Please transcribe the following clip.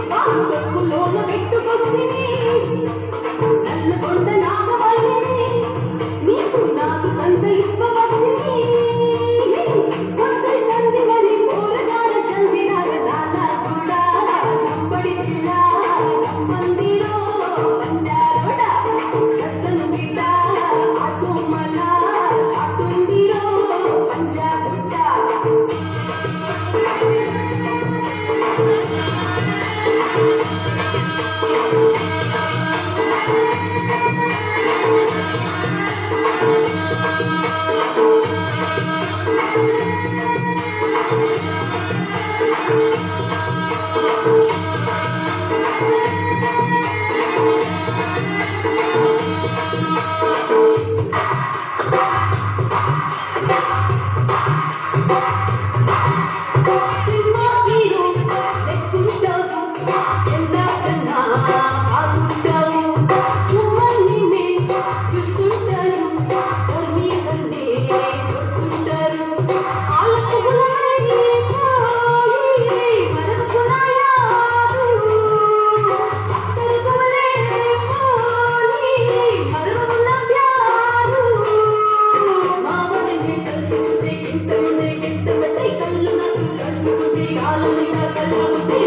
కొప్పులోన పెట్టుకొస్తిని నల్లగొండ నాగవల్లిని నీకు నాసు కంత ఇవ్వవస్తిని ఒంటరి తంది వలి పోరగాడ చందిరాగ దాల కూడా కంబడి పిల్ల మందిరో పంజారోడ ససంగిట ఆటుమల సాటుందిరో పంజాగుట్ట సినిమా హీరో లెక్కుంటావు ఎందాకన్నా ఆగుంటావు మిమ్మల్ని నేను చూస్తుంటాను కొన్ని కన్నే కొట్టుకుంటారు ఆళ్ళకు గుణమని మనకు గుణయాదు అత్తరు కమలే పోని మరవకున్న ప్యారు మావడిని కలుసుకుంటే గింత ఉండే గింత పట్టే కళ్ళు నాకు కళ్ళు ఉంటే కాళ్ళు కళ్ళు ఉంటే